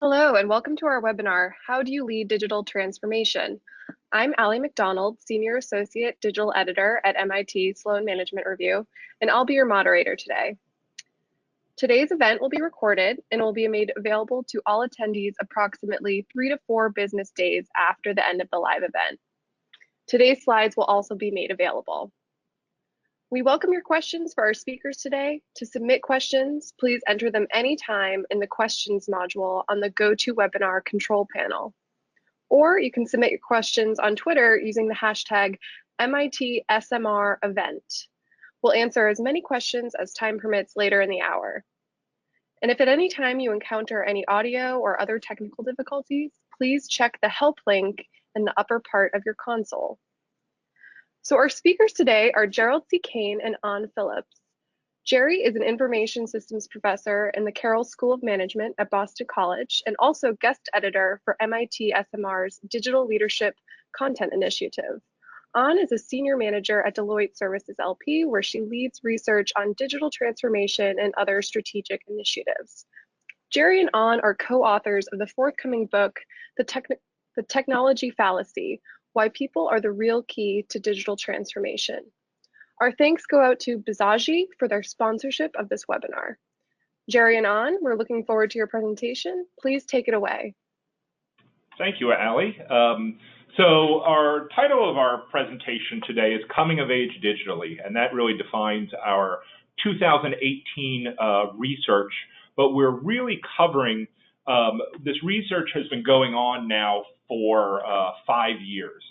Hello, and welcome to our webinar, How Do You Lead Digital Transformation? I'm Allie McDonald, Senior Associate Digital Editor at MIT Sloan Management Review, and I'll be your moderator today. Today's event will be recorded and will be made available to all attendees approximately 3 to 4 business days after the end of the live event. Today's slides will also be made available. We welcome your questions for our speakers today. To submit questions, please enter them anytime in the questions module on the GoToWebinar control panel. Or you can submit your questions on Twitter using the hashtag MIT SMR event. We'll answer as many questions as time permits later in the hour. And if at any time you encounter any audio or other technical difficulties, please check the help link in the upper part of your console. So our speakers today are Gerald C. Kane and Phillips. Jerry is an information systems professor in the Carroll School of Management at Boston College and also guest editor for MIT SMR's Digital Leadership Content Initiative. Is a senior manager at Deloitte Services LP, where she leads research on digital transformation and other strategic initiatives. Jerry and are co-authors of the forthcoming book, The Technology Fallacy, Why People Are the Real Key to Digital Transformation. Our thanks go out to Bizaji for their sponsorship of this webinar. Jerry and we're looking forward to your presentation. Please take it away. Thank you, Allie. So our title of our presentation today is Coming of Age Digitally, and that really defines our 2018 research, but we're really covering, this research has been going on now for 5 years.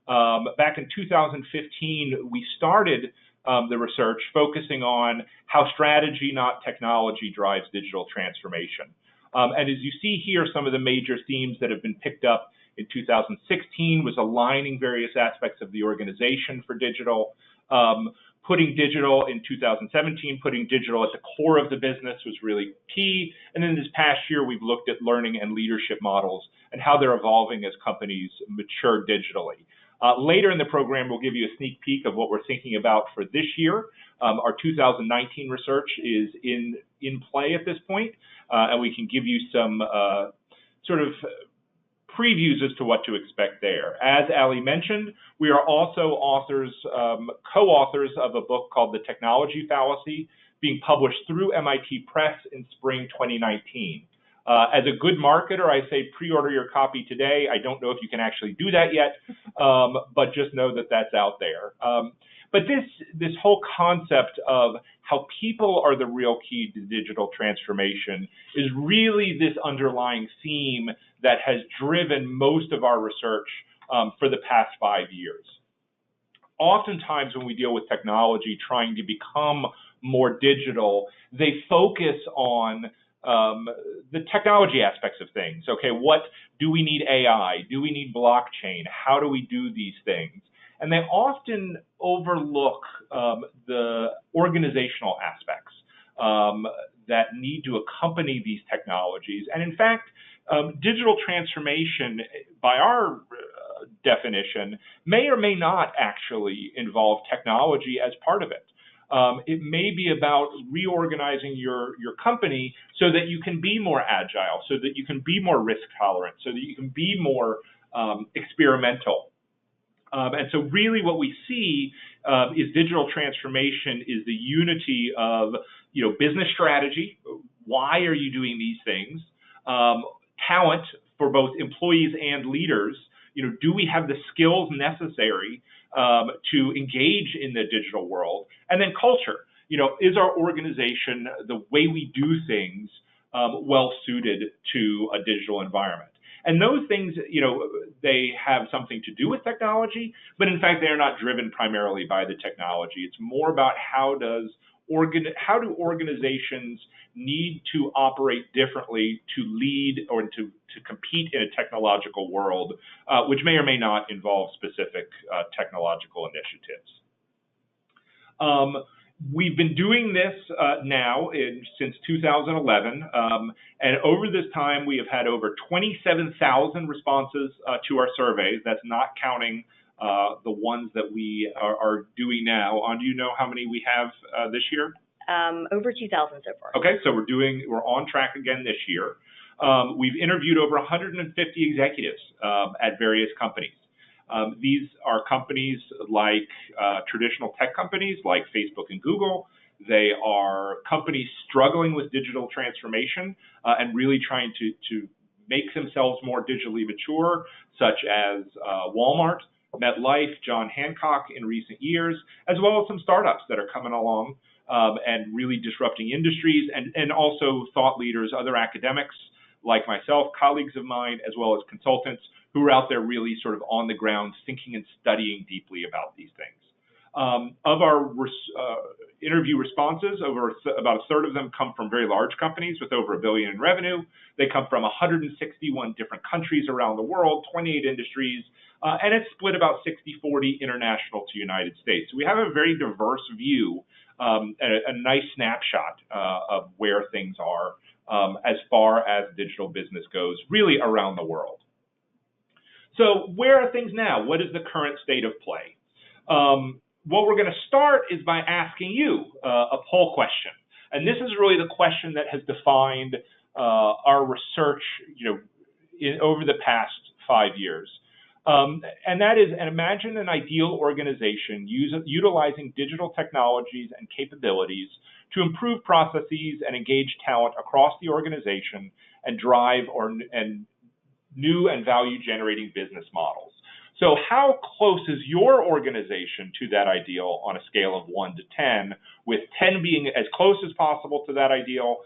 Back in 2015, we started the research focusing on how strategy, not technology, drives digital transformation. And as you see here, some of the major themes that have been picked up in 2016 was aligning various aspects of the organization for digital. Putting digital in 2017, putting digital at the core of the business was really key. And then this past year, we've looked at learning and leadership models and how they're evolving as companies mature digitally. Later in the program, we'll give you a sneak peek of what we're thinking about for this year. Our 2019 research is in play at this point, and we can give you some sort of previews as to what to expect there. As Allie mentioned, we are also co-authors of a book called The Technology Fallacy, being published through MIT Press in spring 2019. As a good marketer, I say pre-order your copy today. I don't know if you can actually do that yet, but just know that that's out there. But this whole concept of how people are the real key to digital transformation is really this underlying theme that has driven most of our research for the past 5 years. Oftentimes when we deal with technology trying to become more digital, they focus on the technology aspects of things. Okay, what do we need AI? Do we need blockchain? How do we do these things? And they often overlook the organizational aspects that need to accompany these technologies. And in fact, digital transformation, by our definition, may or may not actually involve technology as part of it. It may be about reorganizing your company so that you can be more agile, so that you can be more risk tolerant, so that you can be more experimental. And so really what we see is digital transformation is the unity of business strategy. Why are you doing these things? Talent for both employees and leaders. Do we have the skills necessary to engage in the digital world? And then culture. Is our organization, the way we do things, well suited to a digital environment? And those things, they have something to do with technology, but in fact, they are not driven primarily by the technology. It's more about how do organizations need to operate differently to lead or to compete in a technological world, which may or may not involve specific technological initiatives. We've been doing this now since 2011, and over this time we have had over 27,000 responses to our surveys. That's not counting the ones that we are doing now. Do you know how many we have this year? Over 2,000 so far. Okay, so we're on track again this year. We've interviewed over 150 executives at various companies. These are companies like traditional tech companies like Facebook and Google. They are companies struggling with digital transformation and really trying to make themselves more digitally mature, such as Walmart, MetLife, John Hancock in recent years, as well as some startups that are coming along and really disrupting industries, and also thought leaders, other academics like myself, colleagues of mine, as well as consultants who are out there really sort of on the ground thinking and studying deeply about these things. Of our interview responses, about a third of them come from very large companies with over $1 billion in revenue. They come from 161 different countries around the world, 28 industries, and it's split about 60-40 international to United States. So we have a very diverse view, a nice snapshot of where things are as far as digital business goes, really around the world. So where are things now? What is the current state of play? What we're going to start is by asking you a poll question. And this is really the question that has defined our research, over the past 5 years. And that is, imagine an ideal organization utilizing digital technologies and capabilities to improve processes and engage talent across the organization and drive new and value-generating business models. So how close is your organization to that ideal on a scale of 1 to 10, with 10 being as close as possible to that ideal,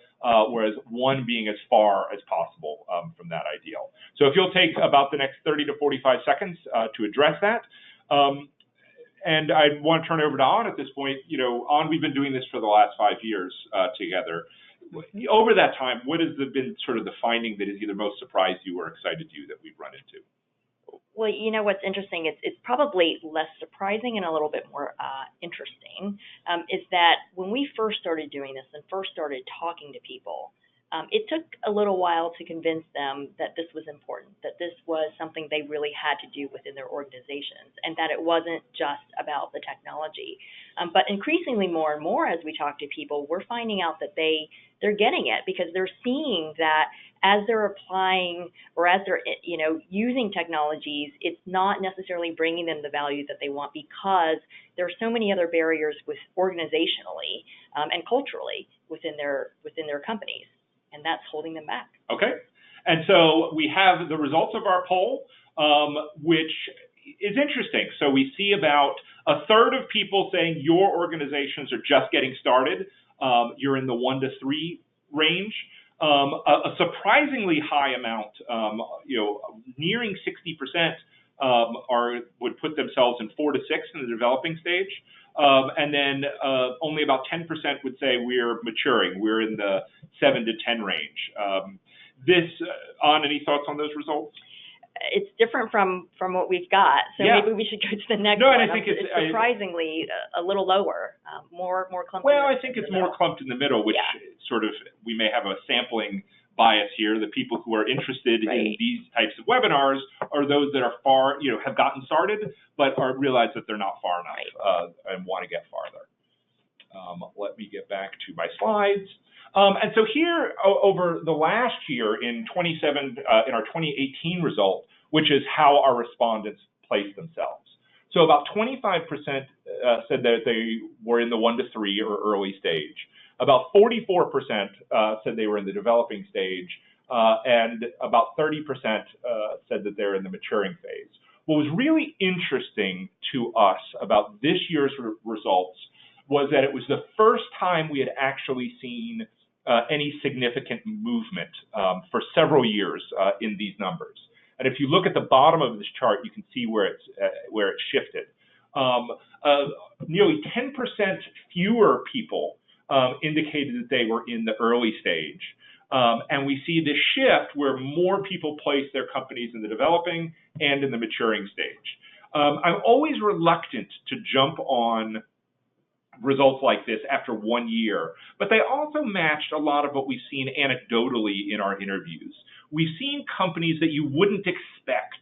whereas 1 being as far as possible from that ideal? So if you'll take about the next 30 to 45 seconds to address that. And I want to turn it over to An at this point. An, we've been doing this for the last 5 years together. Over that time, what has been sort of the finding that has either most surprised you or excited you that we've run into? Well, what's interesting, it's probably less surprising and a little bit more interesting, is that when we first started doing this and first started talking to people, it took a little while to convince them that this was important, that this was something they really had to do within their organizations, and that it wasn't just about the technology. But increasingly more and more as we talk to people, we're finding out that they're getting it, because they're seeing that as they're applying or as they're using technologies, it's not necessarily bringing them the value that they want, because there are so many other barriers organizationally and culturally within their companies, and that's holding them back. Okay. And so we have the results of our poll, which is interesting. So we see about a third of people saying your organizations are just getting started. You're in the 1 to 3 range. A surprisingly high amount, nearing 60%, would put themselves in 4 to 6 in the developing stage. And then only about 10% would say we're maturing. We're in the 7 to 10 range. An, any thoughts on those results? It's different from what we've got, so yeah. Maybe we should go to the next one. And I think it's surprisingly a little lower, more clumped. Well, I think it's more clumped in the middle, which sort of, we may have a sampling bias here. The people who are interested in these types of webinars are those that are far, have gotten started, but realize that they're not far enough and want to get farther. Let me get back to my slides. And so here, over the last year in our 2018 result, which is how our respondents placed themselves. So about 25% said that they were in the 1 to 3 or early stage. About 44% said they were in the developing stage, and about 30% said that they're in the maturing phase. What was really interesting to us about this year's results was that it was the first time we had actually seen any significant movement for several years in these numbers. And if you look at the bottom of this chart, you can see where it's shifted. Nearly 10% fewer people indicated that they were in the early stage. And we see this shift where more people place their companies in the developing and in the maturing stage. I'm always reluctant to jump on results like this after 1 year, but they also matched a lot of what we've seen anecdotally in our interviews. We've seen companies that you wouldn't expect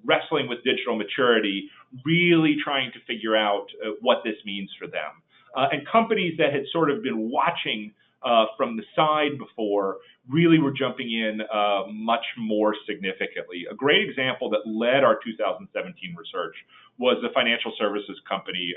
wrestling with digital maturity, really trying to figure out what this means for them. And companies that had sort of been watching from the side before really were jumping in much more significantly. A great example that led our 2017 research was the financial services company,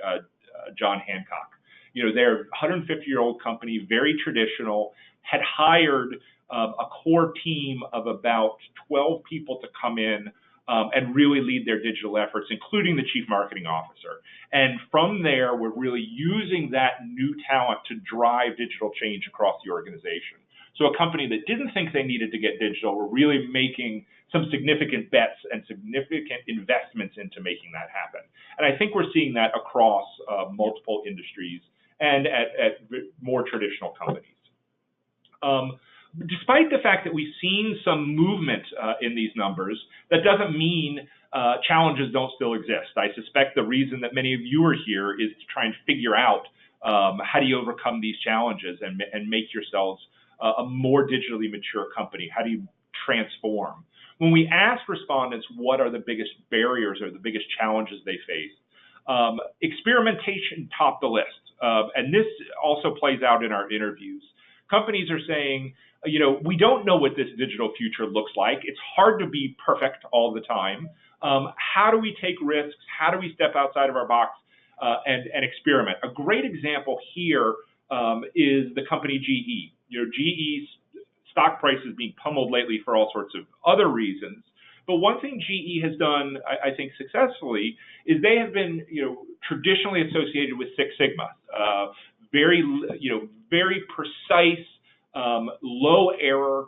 John Hancock. They're a 150-year-old company, very traditional, had hired a core team of about 12 people to come in and really lead their digital efforts, including the chief marketing officer. And from there, we're really using that new talent to drive digital change across the organization. So a company that didn't think they needed to get digital were really making some significant bets and significant investments into making that happen. And I think we're seeing that across multiple industries and at more traditional companies. Despite the fact that we've seen some movement in these numbers, that doesn't mean challenges don't still exist. I suspect the reason that many of you are here is to try and figure out how do you overcome these challenges and make yourselves a more digitally mature company? How do you transform? When we asked respondents what are the biggest barriers or the biggest challenges they face, experimentation topped the list. And this also plays out in our interviews. Companies are saying, we don't know what this digital future looks like. It's hard to be perfect all the time. How do we take risks? How do we step outside of our box and experiment? A great example here is the company GE. GE's stock price is being pummeled lately for all sorts of other reasons. But one thing GE has done, I think, successfully is they have been, traditionally associated with Six Sigma, very precise, low error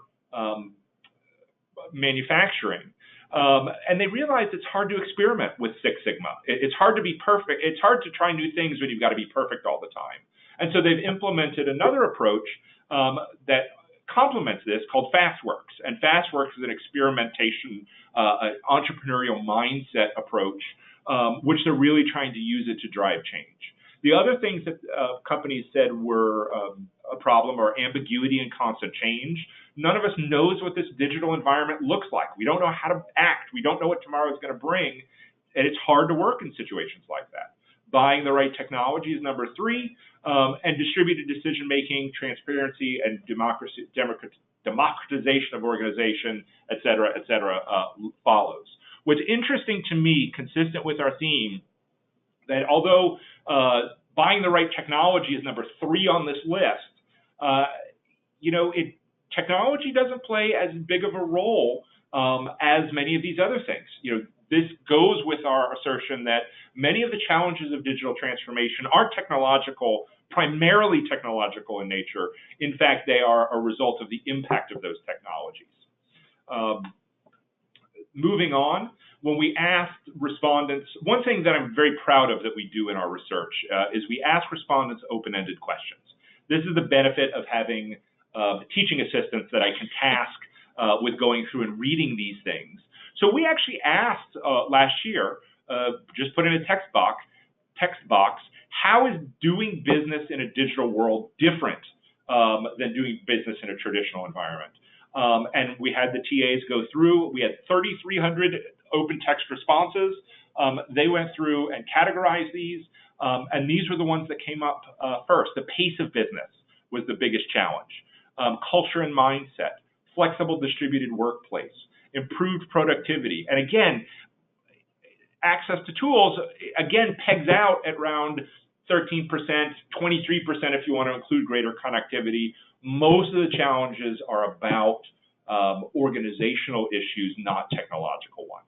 manufacturing. And they realized it's hard to experiment with Six Sigma. It's hard to be perfect. It's hard to try new things when you've got to be perfect all the time. And so they've implemented another approach that complements this called FastWorks. And FastWorks is an experimentation, entrepreneurial mindset approach, which they're really trying to use it to drive change. The other things that companies said were a problem are ambiguity and constant change. None of us knows what this digital environment looks like. We don't know how to act. We don't know what tomorrow is going to bring. And it's hard to work in situations like that. Buying the right technology is number 3, and distributed decision-making, transparency, and democratization of organization, et cetera, follows. What's interesting to me, consistent with our theme, that although buying the right technology is number 3 on this list, technology doesn't play as big of a role as many of these other things. This goes with our assertion that many of the challenges of digital transformation aren't primarily technological in nature. In fact, they are a result of the impact of those technologies. Moving on, when we asked respondents, one thing that I'm very proud of that we do in our research is we ask respondents open-ended questions. This is the benefit of having teaching assistants that I can task with going through and reading these things. So we actually asked last year, just put in a text box, how is doing business in a digital world different than doing business in a traditional environment? And we had the TAs go through. We had 3,300 open text responses. They went through and categorized these, and these were the ones that came up first. The pace of business was the biggest challenge. Culture and mindset, flexible distributed workplace, improved productivity. And again, access to tools, again, pegs out at around 13%, 23% if you want to include greater connectivity. Most of the challenges are about organizational issues, not technological ones.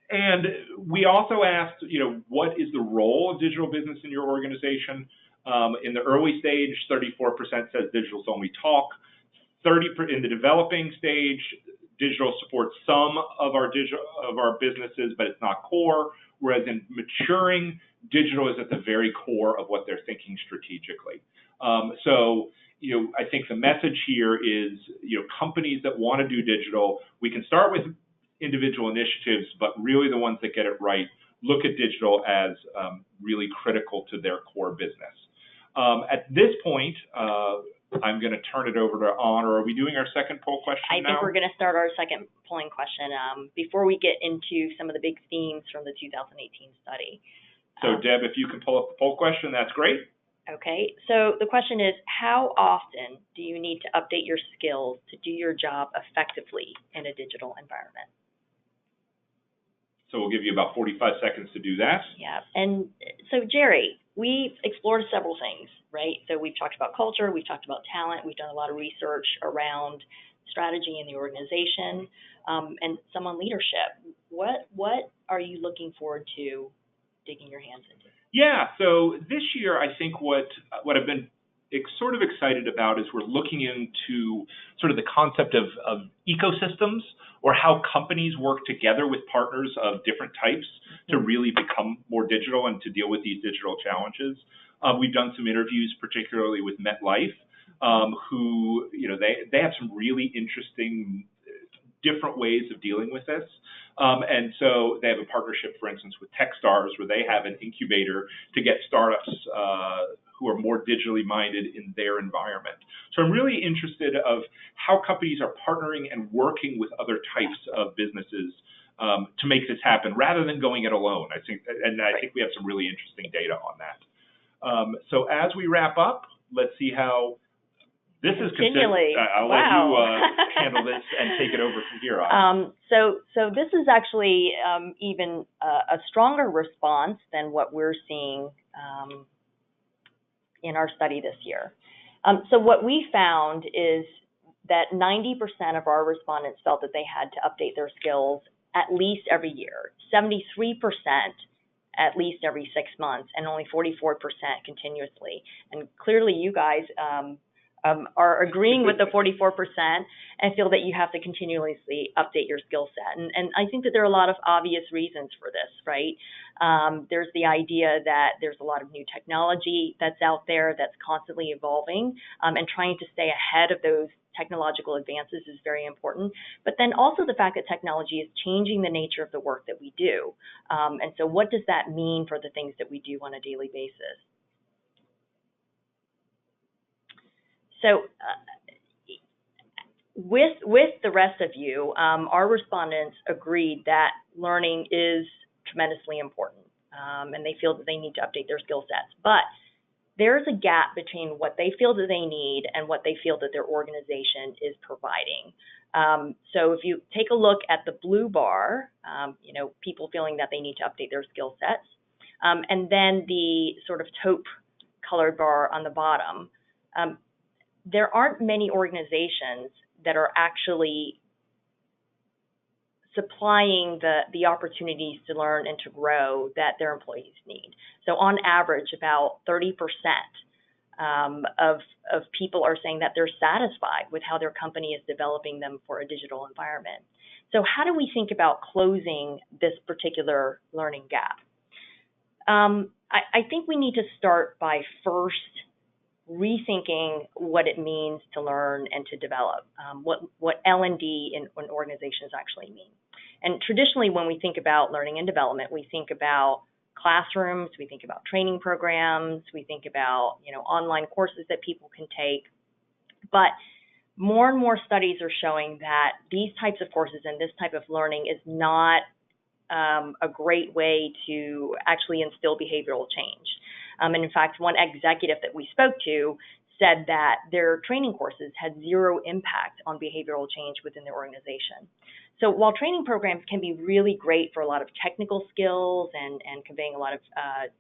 And we also asked, what is the role of digital business in your organization? In the early stage, 34% says digital's only talk. In the developing stage, digital supports some of our businesses, but it's not core. Whereas in maturing, digital is at the very core of what they're thinking strategically. So I think the message here is, companies that want to do digital, we can start with individual initiatives, but really the ones that get it right look at digital as really critical to their core business. At this point, I'm going to turn it over to Honor. Are we doing our second poll question now? I think we're going to start our second polling question before we get into some of the big themes from the 2018 study. So Deb, if you can pull up the poll question, that's great. Okay, so the question is, how often do you need to update your skills to do your job effectively in a digital environment? So we'll give you about 45 seconds to do that. Yeah, and so Jerry, we've explored several things, right? So we've talked about culture, we've talked about talent, we've done a lot of research around strategy in the organization, and some on leadership. What are you looking forward to digging your hands into? Yeah, so this year I think what I've been sort of excited about is we're looking into sort of the concept of ecosystems, or how companies work together with partners of different types to really become more digital and to deal with these digital challenges. We've done some interviews, particularly with MetLife, who, they have some really interesting different ways of dealing with this. And so they have a partnership, for instance, with Techstars, where they have an incubator to get startups who are more digitally minded in their environment. So I'm really interested of how companies are partnering and working with other types of businesses to make this happen, rather than going it alone. I think we have some really interesting data on that. So as we wrap up, let's see how this is continually. I'll let you handle this and take it over from here on. So this is actually even a stronger response than what we're seeing in our study this year. So what we found is that 90% of our respondents felt that they had to update their skills at least every year, 73% at least every 6 months, and only 44% continuously. And clearly you guys are agreeing with the 44% and feel that you have to continuously update your skill set. And I think that there are a lot of obvious reasons for this, right? There's the idea that there's a lot of new technology that's out there that's constantly evolving, and trying to stay ahead of those technological advances is very important. But then also the fact that technology is changing the nature of the work that we do. And so what does that mean for the things that we do on a daily basis? So with the rest of you, our respondents agreed that learning is tremendously important, and they feel that they need to update their skill sets. But there's a gap between what they feel that they need and what they feel that their organization is providing. So if you take a look at the blue bar, people feeling that they need to update their skill sets, and then the sort of taupe colored bar on the bottom, there aren't many organizations that are actually supplying the opportunities to learn and to grow that their employees need. So on average, about 30% of people are saying that they're satisfied with how their company is developing them for a digital environment. So how do we think about closing this particular learning gap? I think we need to start by first rethinking what it means to learn and to develop, what L&D in organizations actually mean. And traditionally, when we think about learning and development, we think about classrooms, we think about training programs, we think about online courses that people can take. But more and more studies are showing that these types of courses and this type of learning is not a great way to actually instill behavioral change. And in fact, one executive that we spoke to said that their training courses had zero impact on behavioral change within their organization. So while training programs can be really great for a lot of technical skills and conveying a lot of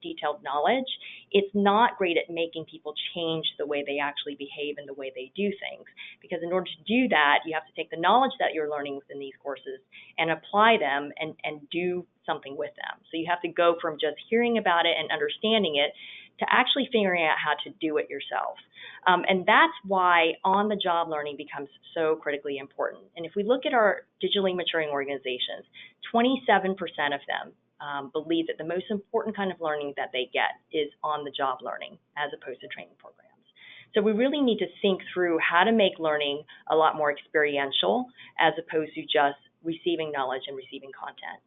detailed knowledge, it's not great at making people change the way they actually behave and the way they do things. Because in order to do that, you have to take the knowledge that you're learning within these courses and apply them and do something with them. So you have to go from just hearing about it and understanding it to actually figuring out how to do it yourself. And that's why on-the-job learning becomes so critically important. And if we look at our digitally maturing organizations, 27% of them believe that the most important kind of learning that they get is on-the-job learning as opposed to training programs. So we really need to think through how to make learning a lot more experiential as opposed to just receiving knowledge and receiving content.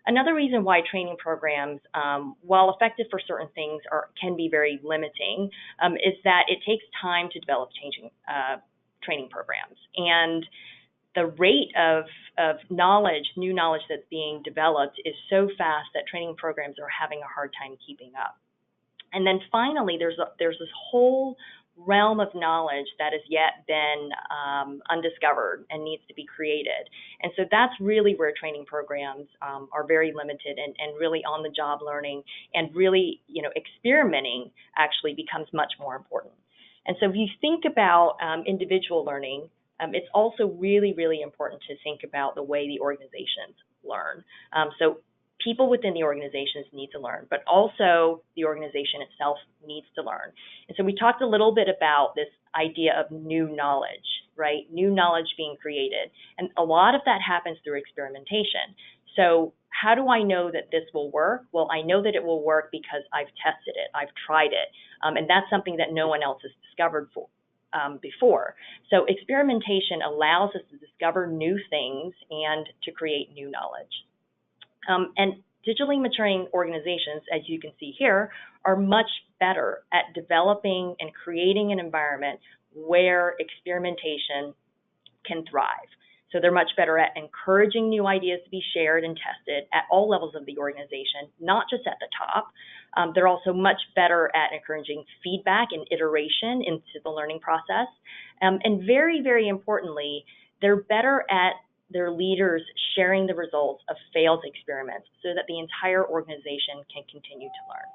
Another reason why training programs, while effective for certain things, can be very limiting, is that it takes time to develop training programs. And the rate of knowledge, new knowledge that's being developed is so fast that training programs are having a hard time keeping up. And then finally, there's this whole realm of knowledge that has yet been undiscovered and needs to be created. And so that's really where training programs are very limited, and really on-the-job learning and really, experimenting actually becomes much more important. And so if you think about individual learning, it's also really, really important to think about the way the organizations learn. So people within the organizations need to learn, but also the organization itself needs to learn. And so we talked a little bit about this idea of new knowledge, right? New knowledge being created. And a lot of that happens through experimentation. So how do I know that this will work? Well, I know that it will work because I've tested it, I've tried it. And that's something that no one else has discovered before. So experimentation allows us to discover new things and to create new knowledge. And digitally maturing organizations, as you can see here, are much better at developing and creating an environment where experimentation can thrive. So they're much better at encouraging new ideas to be shared and tested at all levels of the organization, not just at the top. They're also much better at encouraging feedback and iteration into the learning process. And very, very importantly, they're better at their leaders sharing the results of failed experiments so that the entire organization can continue to learn.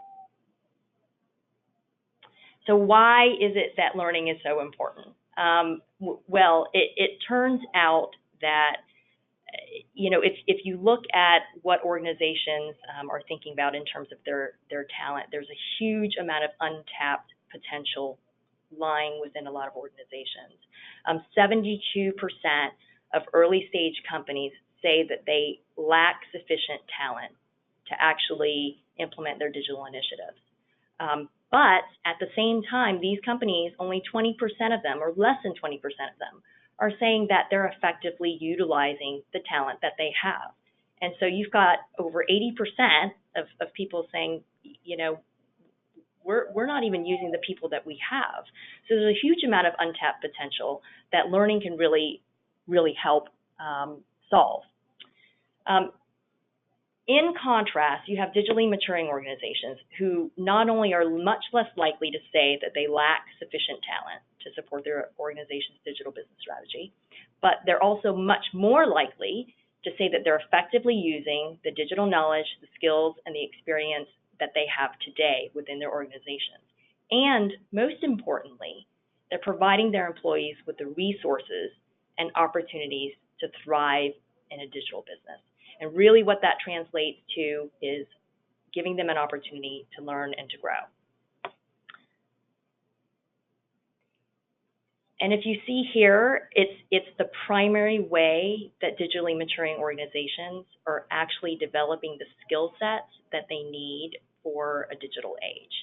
So why is it that learning is so important? Well, it turns out that, if you look at what organizations are thinking about in terms of their talent, there's a huge amount of untapped potential lying within a lot of organizations. 72% of early stage companies say that they lack sufficient talent to actually implement their digital initiatives. But at the same time, these companies, only 20% of them, or less than 20% of them, are saying that they're effectively utilizing the talent that they have. And so you've got over 80% of people saying, we're not even using the people that we have. So there's a huge amount of untapped potential that learning can really help solve. In contrast, you have digitally maturing organizations who not only are much less likely to say that they lack sufficient talent to support their organization's digital business strategy, but they're also much more likely to say that they're effectively using the digital knowledge, the skills, and the experience that they have today within their organizations. And most importantly, they're providing their employees with the resources and opportunities to thrive in a digital business. And really what that translates to is giving them an opportunity to learn and to grow. And if you see here, it's the primary way that digitally maturing organizations are actually developing the skill sets that they need for a digital age.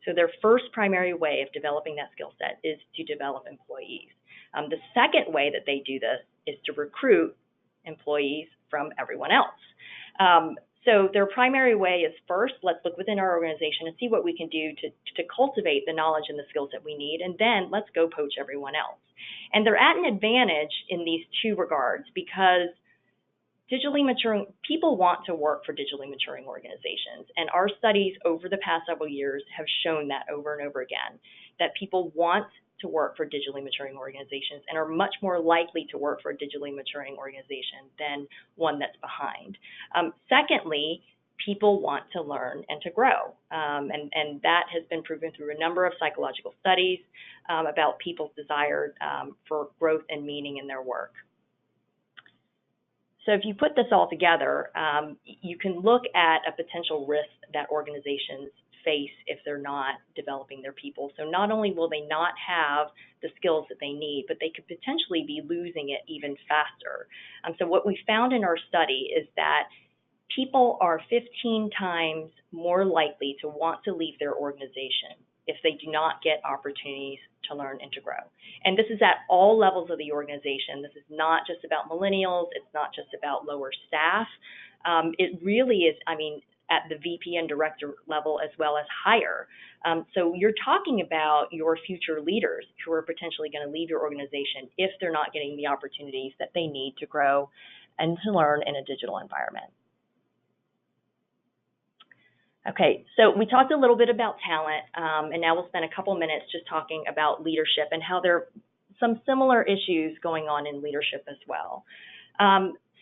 So their first primary way of developing that skill set is to develop employees. The second way that they do this is to recruit employees from everyone else. So their primary way is, first, let's look within our organization and see what we can do to cultivate the knowledge and the skills that we need, and then let's go poach everyone else. And they're at an advantage in these two regards because digitally maturing people want to work for digitally maturing organizations, and our studies over the past several years have shown that over and over again, that people want to work for digitally maturing organizations and are much more likely to work for a digitally maturing organization than one that's behind. Secondly, people want to learn and to grow, and that has been proven through a number of psychological studies about people's desire for growth and meaning in their work. So if you put this all together, you can look at a potential risk that organizations face if they're not developing their people. So not only will they not have the skills that they need, but they could potentially be losing it even faster. So what we found in our study is that people are 15 times more likely to want to leave their organization if they do not get opportunities to learn and to grow. And this is at all levels of the organization. This is not just about millennials. It's not just about lower staff. It really is, at the VP and director level as well as higher. So you're talking about your future leaders who are potentially going to leave your organization if they're not getting the opportunities that they need to grow and to learn in a digital environment. Okay, so we talked a little bit about talent, and now we'll spend a couple minutes just talking about leadership and how there are some similar issues going on in leadership as well.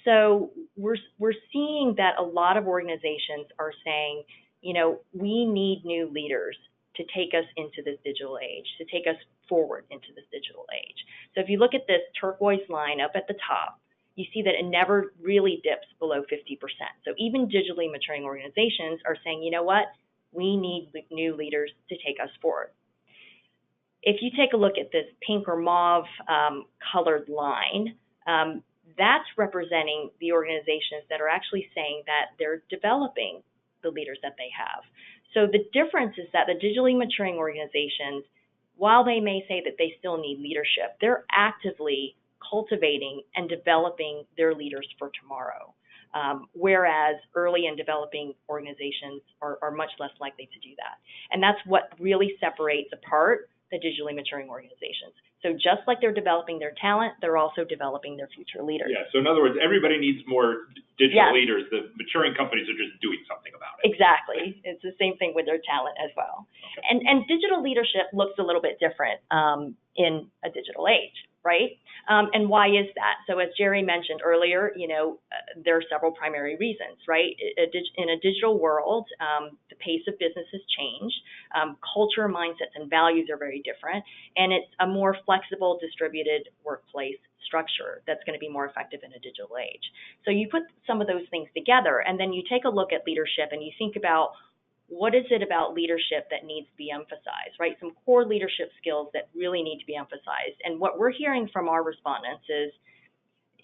So we're seeing that a lot of organizations are saying, you know, we need new leaders to take us into this digital age, to take us forward into this digital age. So if you look at this turquoise line up at the top, you see that it never really dips below 50%. So even digitally maturing organizations are saying, you know what, we need new leaders to take us forward. If you take a look at this pink or mauve colored line, that's representing the organizations that are actually saying that they're developing the leaders that they have. So the difference is that the digitally maturing organizations, while they may say that they still need leadership, they're actively cultivating and developing their leaders for tomorrow. Whereas early and developing organizations are much less likely to do that. And that's what really separates apart the digitally maturing organizations. So just like they're developing their talent, they're also developing their future leaders. Yeah, so in other words, everybody needs more digital leaders. The maturing companies are just doing something about it. Exactly. It's the same thing with their talent as well. Okay. And digital leadership looks a little bit different in a digital age, right? And why is that? So as Jerry mentioned earlier, you know, there are several primary reasons, right? In a digital world, the pace of business has changed. Culture, mindsets, and values are very different. And it's a more flexible, distributed workplace structure that's going to be more effective in a digital age. So you put some of those things together, and then you take a look at leadership and you think about what is it about leadership that needs to be emphasized, right? Some core leadership skills that really need to be emphasized. And what we're hearing from our respondents is,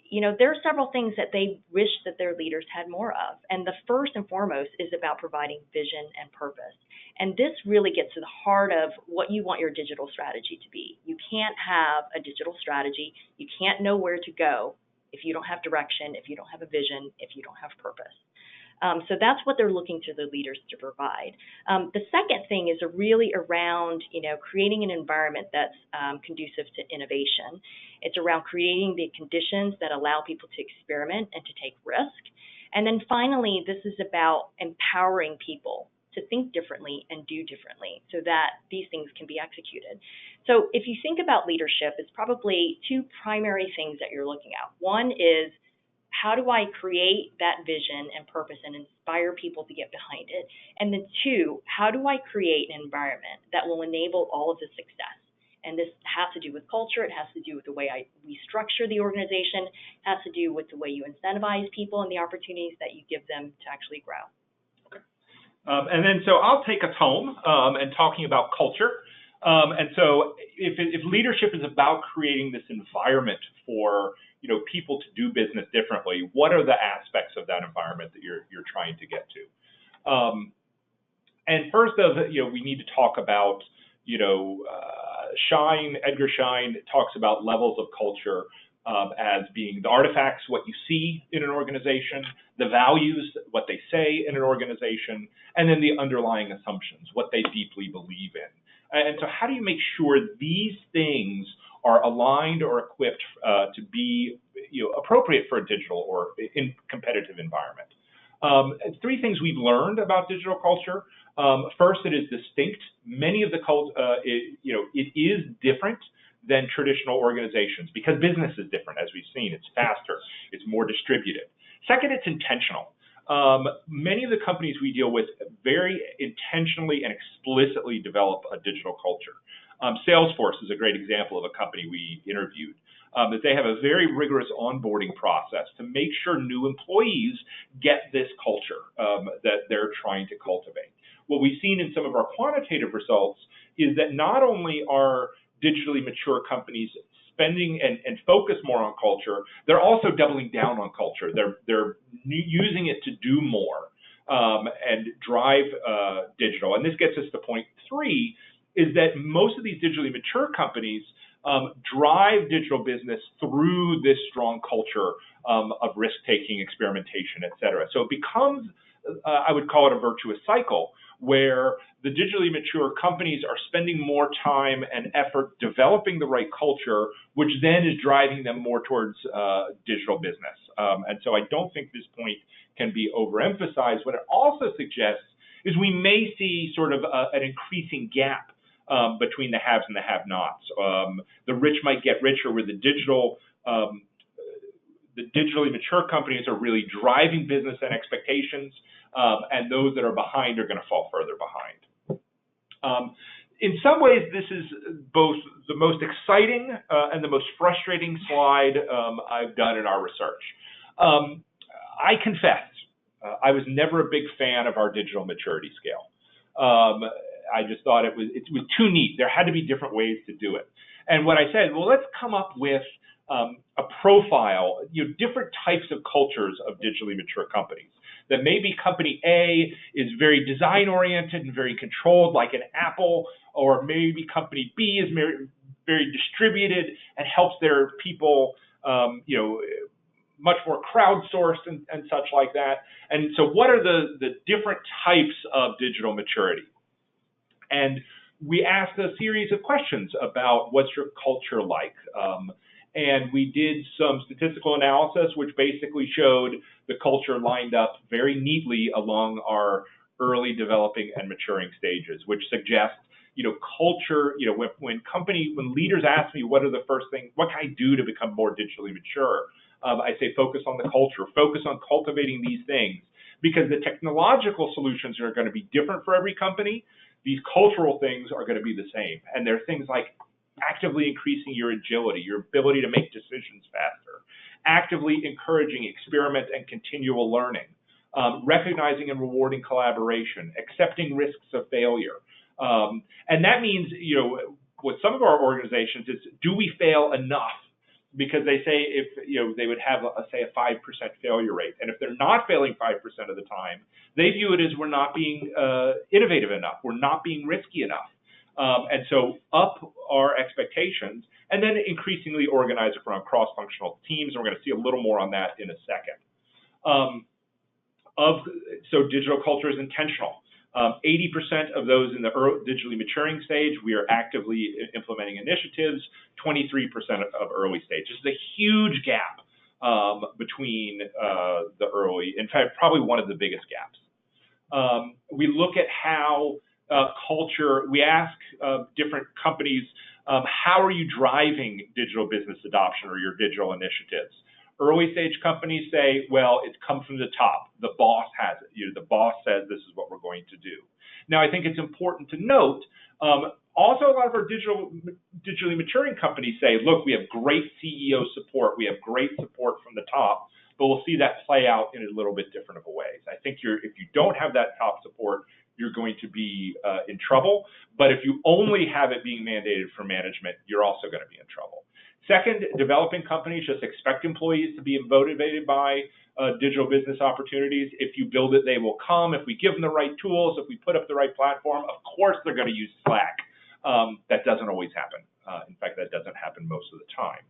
you know, there are several things that they wish that their leaders had more of. And the first and foremost is about providing vision and purpose. And this really gets to the heart of what you want your digital strategy to be. You can't have a digital strategy. You can't know where to go if you don't have direction, if you don't have a vision, if you don't have purpose. So that's what they're looking to the leaders to provide. The second thing is really around, you know, creating an environment that's conducive to innovation. It's around creating the conditions that allow people to experiment and to take risk. And then finally, this is about empowering people to think differently and do differently so that these things can be executed. So if you think about leadership, it's probably two primary things that you're looking at. One is, how do I create that vision and purpose and inspire people to get behind it? And then two, how do I create an environment that will enable all of the success? And this has to do with culture. It has to do with the way we structure the organization. It has to do with the way you incentivize people and the opportunities that you give them to actually grow. Okay. And then so I'll take us home and talking about culture. And so if leadership is about creating this environment for, you know, people to do business differently, what are the aspects of that environment that you're trying to get to? And first we need to talk about, you know, Edgar Schein talks about levels of culture as being the artifacts, what you see in an organization, the values, what they say in an organization, and then the underlying assumptions, what they deeply believe in. And so how do you make sure these things are aligned or equipped to be, you know, appropriate for a digital or in competitive environment? Three things we've learned about digital culture. First, it is distinct. Many of the it is different than traditional organizations because business is different, as we've seen. It's faster, it's more distributed. Second, it's intentional. Many of the companies we deal with very intentionally and explicitly develop a digital culture. Salesforce is a great example of a company we interviewed, that they have a very rigorous onboarding process to make sure new employees get this culture that they're trying to cultivate. What we've seen in some of our quantitative results is that not only are digitally mature companies spending and focus more on culture, they're also doubling down on culture. They're using it to do more and drive digital. And this gets us to point three, is that most of these digitally mature companies drive digital business through this strong culture of risk-taking, experimentation, et cetera. So it becomes, I would call it a virtuous cycle, where the digitally mature companies are spending more time and effort developing the right culture, which then is driving them more towards digital business. And so I don't think this point can be overemphasized. What it also suggests is we may see sort of an increasing gap between the haves and the have-nots. The rich might get richer, where the digitally mature companies are really driving business and expectations, and those that are behind are going to fall further behind. In some ways, this is both the most exciting and the most frustrating slide I've done in our research. I confess, I was never a big fan of our digital maturity scale. I just thought it was too neat. There had to be different ways to do it. And what I said, well, let's come up with a profile, different types of cultures of digitally mature companies. That maybe company A is very design oriented and very controlled, like an Apple, or maybe company B is very, very distributed and helps their people, much more crowdsourced and such like that. And so what are the different types of digital maturity? And we asked a series of questions about what's your culture like. And we did some statistical analysis, which basically showed the culture lined up very neatly along our early developing and maturing stages, which suggests, culture, when leaders ask me what are the first things, what can I do to become more digitally mature? I say focus on the culture, focus on cultivating these things, because the technological solutions are going to be different for every company. These cultural things are going to be the same. And they're things like actively increasing your agility, your ability to make decisions faster, actively encouraging experiment and continual learning, recognizing and rewarding collaboration, accepting risks of failure. And that means, what some of our organizations is, do we fail enough? Because they say if, they would have, say, a 5% failure rate. And if they're not failing 5% of the time, they view it as we're not being innovative enough. We're not being risky enough. And so up our expectations, and then increasingly organize around cross-functional teams. And we're going to see a little more on that in a second. So digital culture is intentional. 80% of those in the digitally maturing stage, we are actively implementing initiatives, 23% of early stage. This is a huge gap between the early, in fact, probably one of the biggest gaps. We look at how culture, we ask different companies, how are you driving digital business adoption or your digital initiatives? Early stage companies say, well, it comes from the top. The boss has it. The boss says this is what we're going to do. Now, I think it's important to note, also a lot of our digitally maturing companies say, look, we have great CEO support. We have great support from the top, but we'll see that play out in a little bit different of a ways. I think if you don't have that top support, you're going to be in trouble. But if you only have it being mandated for management, you're also going to be in trouble. Second, developing companies just expect employees to be motivated by digital business opportunities. If you build it, they will come. If we give them the right tools, if we put up the right platform, of course they're going to use Slack. That doesn't always happen. In fact, that doesn't happen most of the time.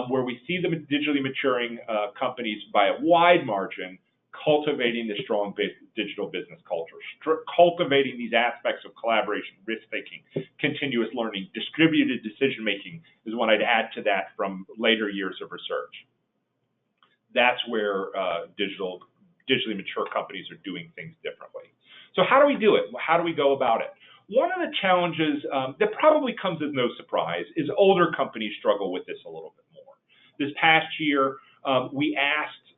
Where we see the digitally maturing companies by a wide margin cultivating the strong digital business culture, cultivating these aspects of collaboration, risk-taking, continuous learning, distributed decision-making is what I'd add to that from later years of research. That's where digitally mature companies are doing things differently. So how do we do it? How do we go about it? One of the challenges that probably comes as no surprise is older companies struggle with this a little bit more. This past year, we asked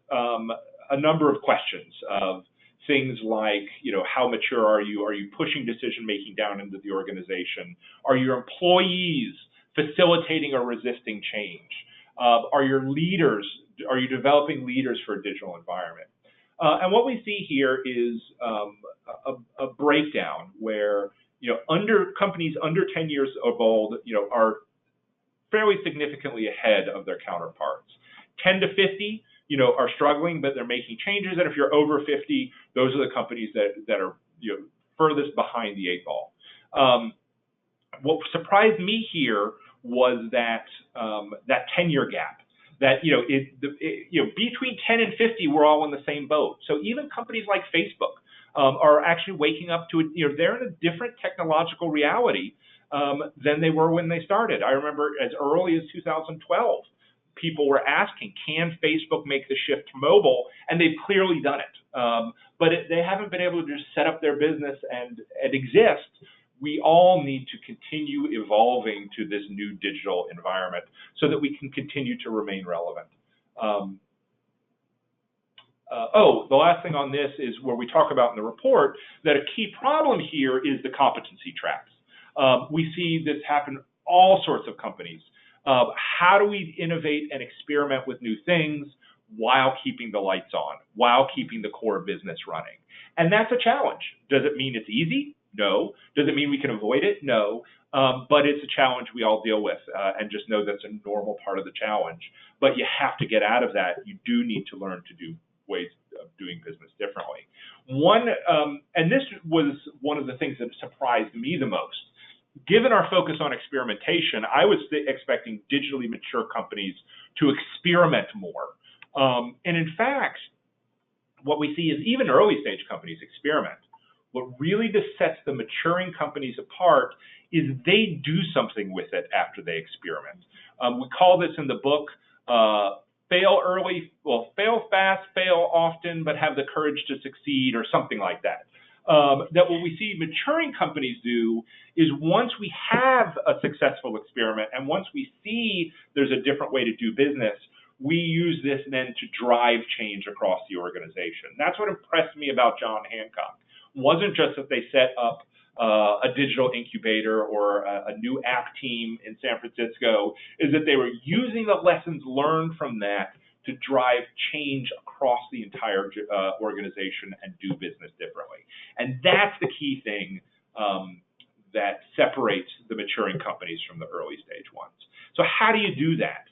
a number of questions of things like, how mature are you? Are you pushing decision-making down into the organization? Are your employees facilitating or resisting change? Are you developing leaders for a digital environment? And what we see here is a breakdown where, companies under 10 years old, are fairly significantly ahead of their counterparts. 10 to 50, are struggling, but they're making changes. And if you're over 50, those are the companies that are furthest behind the 8 ball. What surprised me here was that that 10-year gap. That between 10 and 50, we're all in the same boat. So even companies like Facebook are actually waking up to it. They're in a different technological reality than they were when they started. I remember as early as 2012. people were asking, can Facebook make the shift to mobile? And they've clearly done it. But they haven't been able to just set up their business and exist. We all need to continue evolving to this new digital environment so that we can continue to remain relevant. The last thing on this is where we talk about in the report that a key problem here is the competency traps. We see this happen all sorts of companies. How do we innovate and experiment with new things while keeping the lights on, while keeping the core business running? And that's a challenge. Does it mean it's easy? No. Does it mean we can avoid it? No. But it's a challenge we all deal with, and just know that's a normal part of the challenge. But you have to get out of that. You do need to learn to do ways of doing business differently. And this was one of the things that surprised me the most. Given our focus on experimentation, I was expecting digitally mature companies to experiment more. And in fact, what we see is even early stage companies experiment. What really just sets the maturing companies apart is they do something with it after they experiment. We call this in the book, fail early, well, fail fast, fail often, but have the courage to succeed, or something like that. That what we see maturing companies do is once we have a successful experiment and once we see there's a different way to do business, we use this then to drive change across the organization. That's what impressed me about John Hancock. It wasn't just that they set up a digital incubator or a new app team in San Francisco, is that they were using the lessons learned from that to drive change across the entire organization and do business differently. And that's the key thing that separates the maturing companies from the early stage ones. So how do you do that?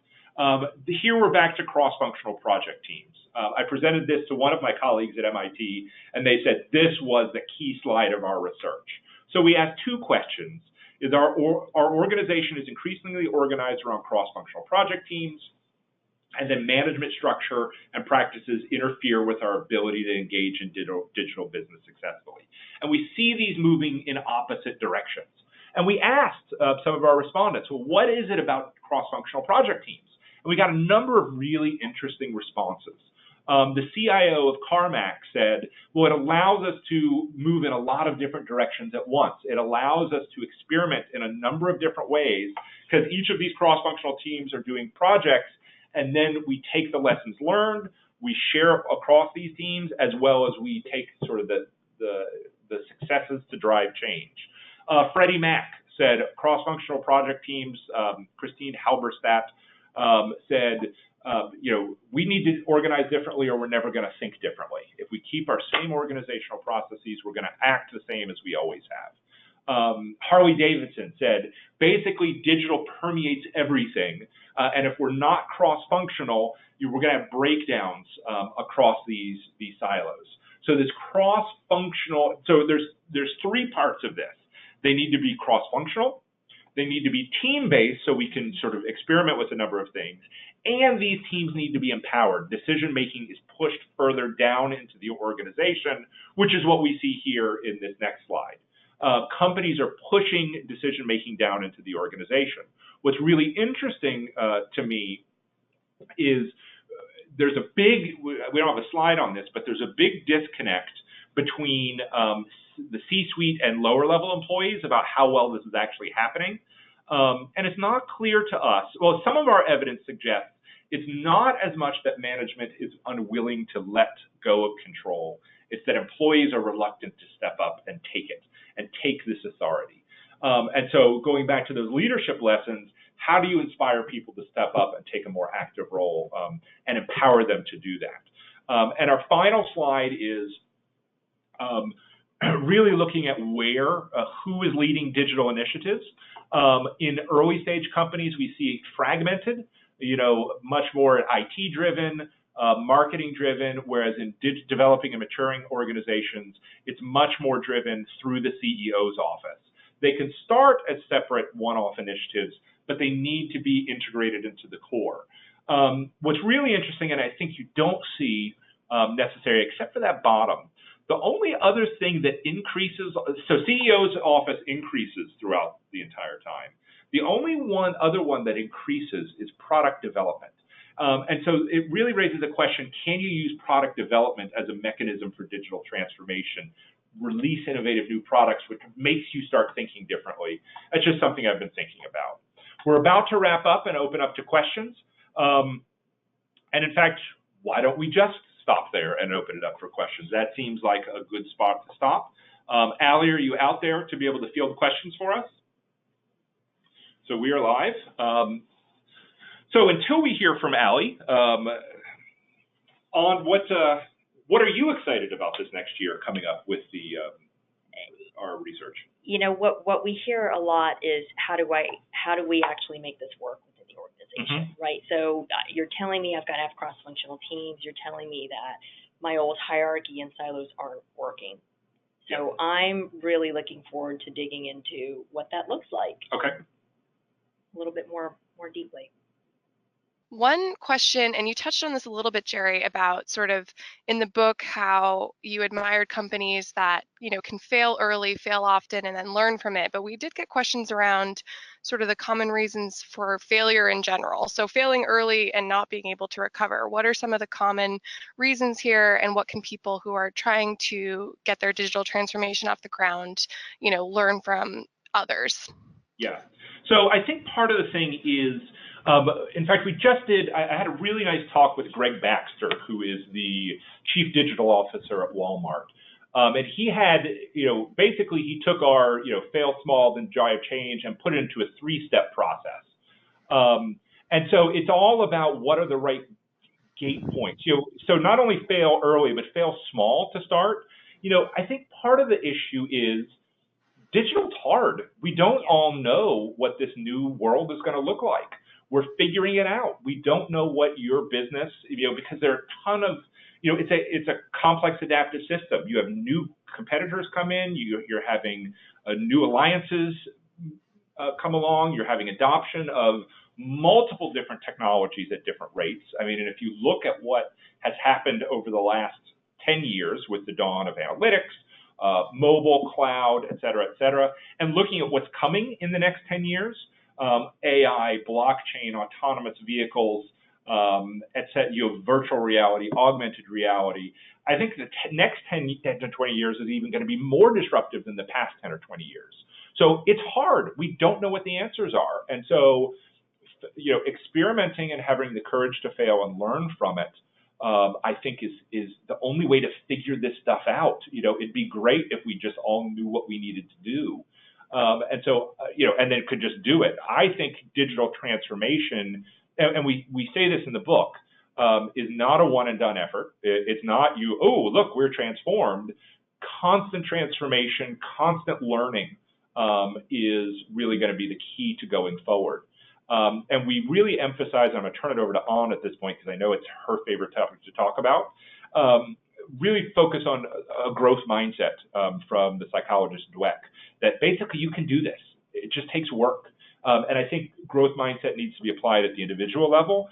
Here we're back to cross-functional project teams. I presented this to one of my colleagues at MIT, and they said this was the key slide of our research. So we asked two questions. Is our organization is increasingly organized around cross-functional project teams, and then management structure and practices interfere with our ability to engage in digital business successfully. And we see these moving in opposite directions. And we asked some of our respondents, well, what is it about cross-functional project teams? And we got a number of really interesting responses. The CIO of CarMax said, well, it allows us to move in a lot of different directions at once. It allows us to experiment in a number of different ways because each of these cross-functional teams are doing projects, and then we take the lessons learned, we share across these teams, as well as we take sort of the successes to drive change. Freddie Mac said cross-functional project teams, Christine Halberstadt said, we need to organize differently or we're never going to think differently. If we keep our same organizational processes, we're going to act the same as we always have. Harley Davidson said, basically digital permeates everything. And if we're not cross-functional, we're going to have breakdowns across these silos. So this cross-functional, so there's three parts of this. They need to be cross-functional. They need to be team-based so we can sort of experiment with a number of things. And these teams need to be empowered. Decision-making is pushed further down into the organization, which is what we see here in this next slide. Companies are pushing decision-making down into the organization. What's really interesting to me is there's a big, we don't have a slide on this, but there's a big disconnect between the C-suite and lower-level employees about how well this is actually happening. And it's not clear to us, well, some of our evidence suggests it's not as much that management is unwilling to let go of control. It's that employees are reluctant to step up and take it, and take this authority. And so going back to those leadership lessons, how do you inspire people to step up and take a more active role and empower them to do that? And our final slide is really looking at who is leading digital initiatives. In early stage companies, we see fragmented, much more IT driven, marketing driven, whereas in developing and maturing organizations, it's much more driven through the CEO's office. They can start as separate one-off initiatives, but they need to be integrated into the core. What's really interesting, and I think you don't see necessarily, except for that bottom, the only other thing that increases, so CEO's office increases throughout the entire time. The only other one that increases is product development. And so it really raises the question, can you use product development as a mechanism for digital transformation? Release innovative new products, which makes you start thinking differently. That's just something I've been thinking about. We're about to wrap up and open up to questions. And in fact, why don't we just stop there and open it up for questions? That seems like a good spot to stop. Allie, are you out there to be able to field questions for us? So we are live. So until we hear from Allie, on what are you excited about this next year coming up with our research? You know, what we hear a lot is how do we actually make this work within the organization, right? So you're telling me I've got to have cross-functional teams. You're telling me that my old hierarchy and silos aren't working. So I'm really looking forward to digging into what that looks like. Okay. A little bit more deeply. One question, and you touched on this a little bit, Jerry, about sort of in the book how you admired companies that, you know, can fail early, fail often, and then learn from it. But we did get questions around sort of the common reasons for failure in general. So failing early and not being able to recover. What are some of the common reasons here, and what can people who are trying to get their digital transformation off the ground, you know, learn from others? Yeah. So I think part of the thing is, in fact, I had a really nice talk with Greg Baxter, who is the Chief Digital Officer at Walmart. And he had, basically he took our, fail small, then drive change and put it into a 3-step process. And so it's all about what are the right gate points. So not only fail early, but fail small to start. I think part of the issue is digital's hard. We don't all know what this new world is going to look like. We're figuring it out. We don't know what your business, because there are a ton of, it's a complex adaptive system. You have new competitors come in. You're having new alliances come along. You're having adoption of multiple different technologies at different rates. I mean, and if you look at what has happened over the last 10 years with the dawn of analytics, mobile, cloud, et cetera, and looking at what's coming in the next 10 years, AI, blockchain, autonomous vehicles, virtual reality, augmented reality. I think the next 10 to 20 years is even going to be more disruptive than the past 10 or 20 years. So it's hard. We don't know what the answers are. And so, experimenting and having the courage to fail and learn from it, I think is the only way to figure this stuff out. It'd be great if we just all knew what we needed to do. And so, and then could just do it. I think digital transformation, and we say this in the book, is not a one and done effort. It's not look, we're transformed. Constant transformation, constant learning is really going to be the key to going forward. And we really emphasize, I'm going to turn it over to Ann at this point because I know it's her favorite topic to talk about, really focus on a growth mindset from the psychologist Dweck, that basically you can do this. It just takes work. And I think growth mindset needs to be applied at the individual level.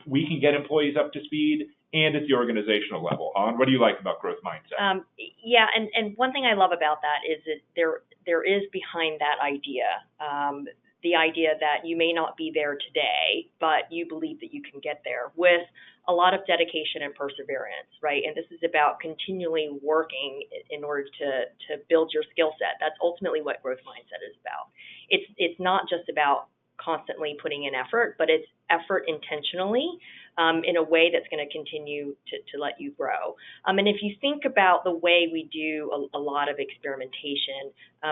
We can get employees up to speed and at the organizational level. Ann, what do you like about growth mindset? Yeah, and one thing I love about that is that there is behind that idea, the idea that you may not be there today, but you believe that you can get there with a lot of dedication and perseverance, right? And this is about continually working in order to build your skill set. That's ultimately what growth mindset is about. It's not just about constantly putting in effort, but it's effort intentionally in a way that's going to continue to let you grow. And if you think about the way we do a lot of experimentation,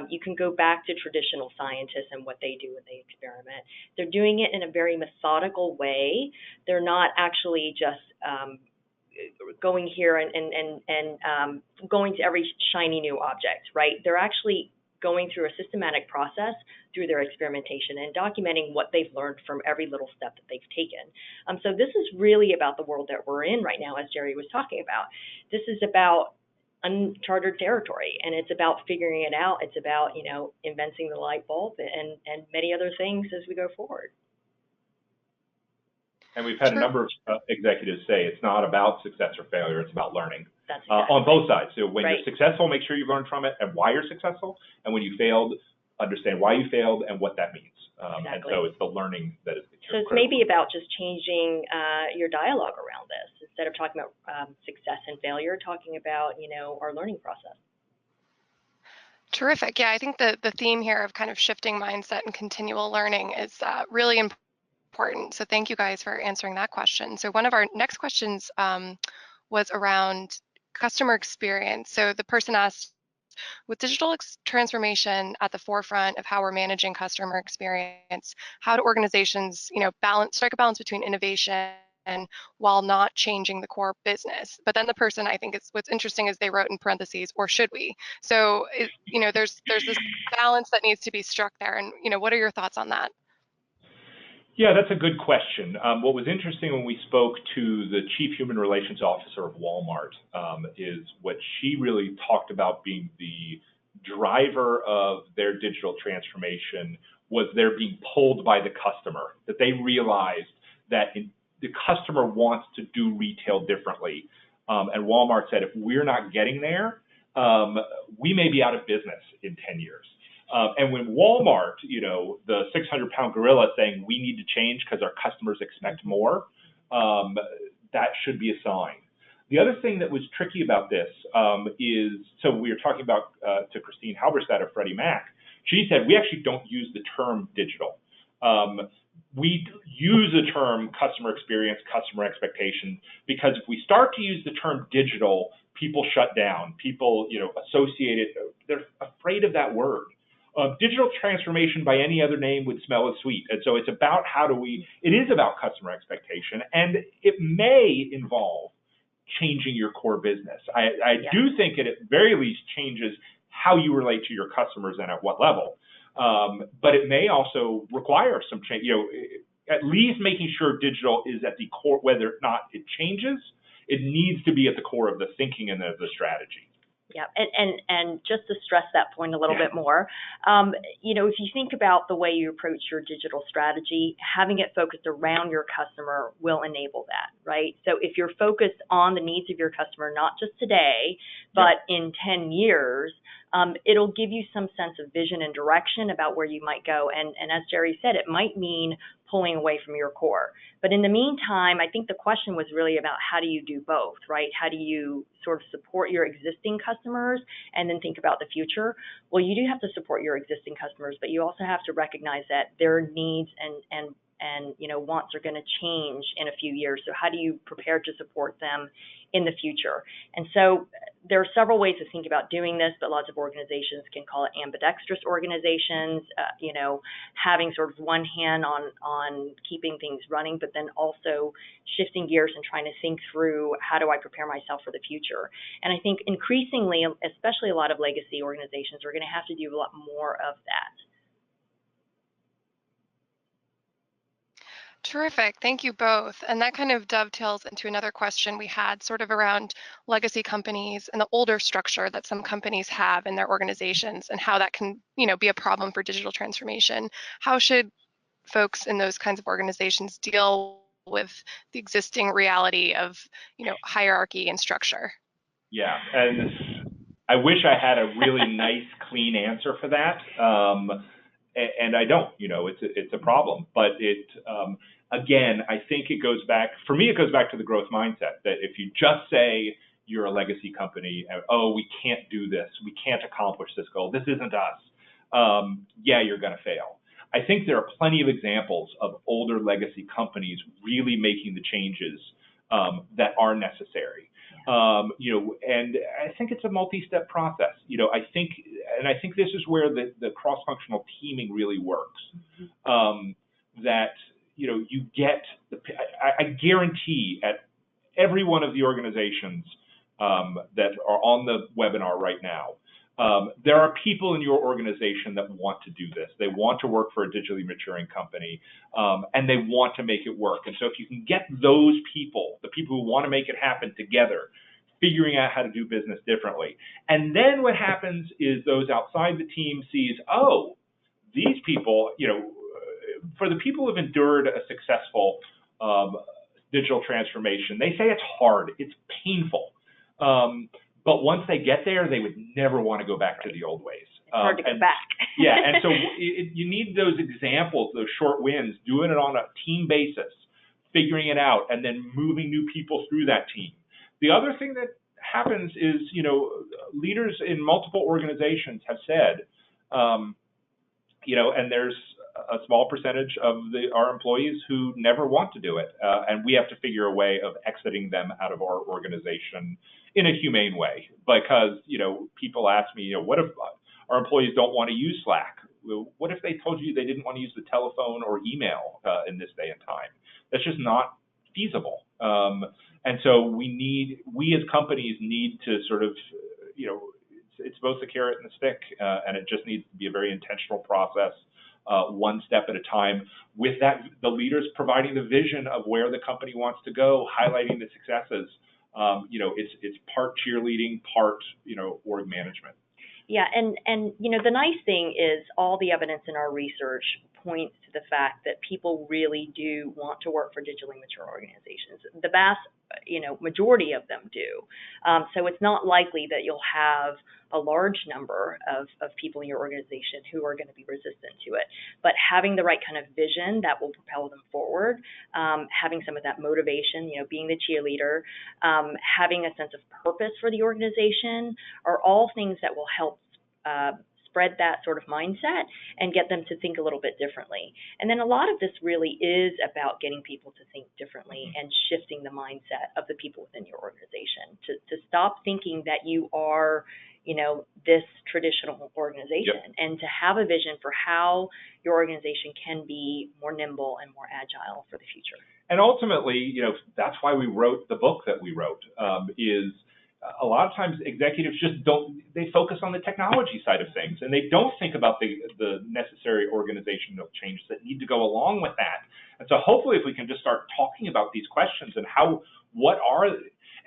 you can go back to traditional scientists and what they do when they experiment. They're doing it in a very methodical way. They're not actually just going here and going to every shiny new object, right? They're actually going through a systematic process through their experimentation and documenting what they've learned from every little step that they've taken. So this is really about the world that we're in right now, as Jerry was talking about. This is about uncharted territory, and it's about figuring it out. It's about, inventing the light bulb and many other things as we go forward. And we've had a number of executives say it's not about success or failure, it's about learning. That's exactly on both sides. So when right. you're successful, make sure you learn from it and why you're successful. And when you failed, understand why you failed and what that means. Exactly. And so it's the learning that is the key. So it's maybe about just changing your dialogue around this. Instead of talking about success and failure, talking about, our learning process. Terrific. Yeah, I think the theme here of kind of shifting mindset and continual learning is really important. So thank you guys for answering that question. So one of our next questions was around customer experience. So the person asked, with digital transformation at the forefront of how we're managing customer experience, how do organizations, strike a balance between innovation and while not changing the core business? But then the person, I think, what's interesting is they wrote in parentheses, or should we? So, there's this balance that needs to be struck there. And, what are your thoughts on that? Yeah, that's a good question. What was interesting when we spoke to the Chief Human Relations Officer of Walmart is what she really talked about being the driver of their digital transformation was they're being pulled by the customer, that they realized that the customer wants to do retail differently. And Walmart said, if we're not getting there, we may be out of business in 10 years. And when Walmart, the 600-pound gorilla saying we need to change because our customers expect more, that should be a sign. The other thing that was tricky about this is, so we were talking about to Christine Halberstadt of Freddie Mac. She said, we actually don't use the term digital. We use the term customer experience, customer expectation, because if we start to use the term digital, people shut down. People, associate it. They're afraid of that word. Digital transformation by any other name would smell as sweet. And so it's about it is about customer expectation, and it may involve changing your core business. I do think it at very least changes how you relate to your customers and at what level. But it may also require some change, at least making sure digital is at the core, whether or not it changes, it needs to be at the core of the thinking and of the strategy. Yeah, and just to stress that point a little bit more, if you think about the way you approach your digital strategy, having it focused around your customer will enable that, right? So if you're focused on the needs of your customer, not just today, but in 10 years, it'll give you some sense of vision and direction about where you might go. And as Jerry said, it might mean pulling away from your core. But in the meantime, I think the question was really about how do you do both, right? How do you sort of support your existing customers and then think about the future? Well, you do have to support your existing customers, but you also have to recognize that their needs and wants are going to change in a few years. So how do you prepare to support them in the future? And so there are several ways to think about doing this, but lots of organizations can call it ambidextrous organizations, having sort of one hand on keeping things running, but then also shifting gears and trying to think through how do I prepare myself for the future. And I think increasingly, especially a lot of legacy organizations, are going to have to do a lot more of that. Terrific. Thank you both. And that kind of dovetails into another question we had sort of around legacy companies and the older structure that some companies have in their organizations and how that can, be a problem for digital transformation. How should folks in those kinds of organizations deal with the existing reality of, hierarchy and structure? Yeah, and I wish I had a really nice, clean answer for that. And I don't, it's a problem, but again, I think it goes back to the growth mindset, that if you just say you're a legacy company, we can't do this, we can't accomplish this goal, this isn't us, you're going to fail. I think there are plenty of examples of older legacy companies really making the changes that are necessary. And I think it's a multi-step process. I think this is where the cross-functional teaming really works. That you get I guarantee at every one of the organizations that are on the webinar right now, there are people in your organization that want to do this. They want to work for a digitally maturing company, and they want to make it work. And so if you can get those people, the people who want to make it happen together, figuring out how to do business differently. And then what happens is those outside the team sees, these people, for the people who have endured a successful digital transformation, they say it's hard, it's painful. but once they get there, they would never want to go back to the old ways. It's hard to go back. Yeah, and so you need those examples, those short wins, doing it on a team basis, figuring it out, and then moving new people through that team. The other thing that happens is, leaders in multiple organizations have said, and there's a small percentage of our employees who never want to do it, and we have to figure a way of exiting them out of our organization in a humane way. Because people ask me, what if our employees don't want to use Slack? What if they told you they didn't want to use the telephone or email in this day and time? That's just not feasible. And so we as companies need to sort of, it's both the carrot and the stick, and it just needs to be a very intentional process, one step at a time. With that, the leaders providing the vision of where the company wants to go, highlighting the successes. It's part cheerleading, part org management. Yeah, and the nice thing is all the evidence in our research points to the fact that people really do want to work for digitally mature organizations. The vast majority of them do. So it's not likely that you'll have a large number of people in your organization who are going to be resistant to it. But having the right kind of vision that will propel them forward, having some of that motivation, being the cheerleader, having a sense of purpose for the organization are all things that will help spread that sort of mindset and get them to think a little bit differently. And then a lot of this really is about getting people to think differently and shifting the mindset of the people within your organization to stop thinking that you are, this traditional organization, Yep. and to have a vision for how your organization can be more nimble and more agile for the future. And ultimately, that's why we wrote the book that we wrote, is a lot of times executives just they focus on the technology side of things, and they don't think about the necessary organizational changes that need to go along with that. And so hopefully if we can just start talking about these questions and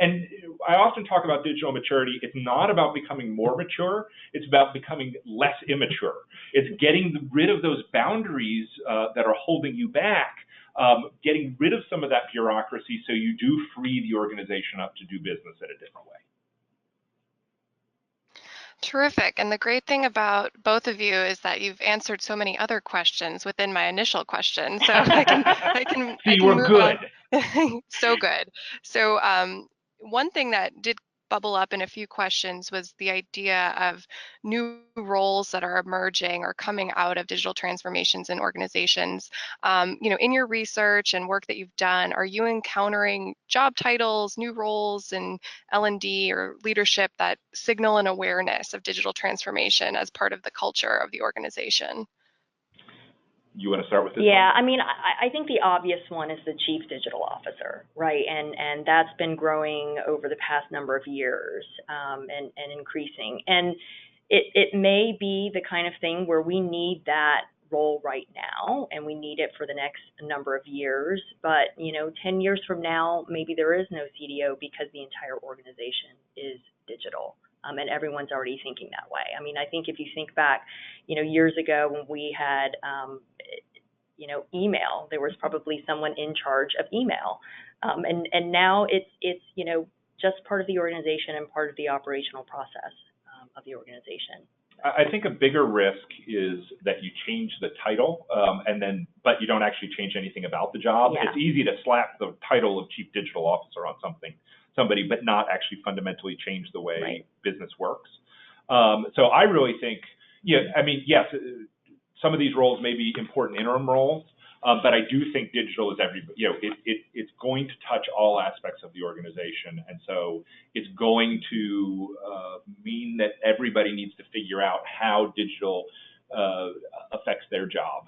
and I often talk about digital maturity. It's not about becoming more mature. It's about becoming less immature. It's getting rid of those boundaries that are holding you back, getting rid of some of that bureaucracy so you do free the organization up to do business in a different way. Terrific. And the great thing about both of you is that you've answered so many other questions within my initial question. So I can See, you were good. So good. So one thing that did bubble up in a few questions was the idea of new roles that are emerging or coming out of digital transformations in organizations. In your research and work that you've done, are you encountering job titles, new roles in L&D or leadership that signal an awareness of digital transformation as part of the culture of the organization? You want to start with this? Yeah, one? I think the obvious one is the chief digital officer, right? And that's been growing over the past number of years, and increasing. And it may be the kind of thing where we need that role right now, and we need it for the next number of years. But 10 years from now, maybe there is no CDO because the entire organization is digital. And everyone's already thinking that way. I think if you think back, years ago when we had, email, there was probably someone in charge of email. And now it's just part of the organization and part of the operational process of the organization. I think a bigger risk is that you change the title, but you don't actually change anything about the job. Yeah. It's easy to slap the title of chief digital officer on somebody, but not actually fundamentally change the way Right. business works. So I really think, yes, some of these roles may be important interim roles, but I do think digital is it's going to touch all aspects of the organization. And so it's going to mean that everybody needs to figure out how digital affects their job.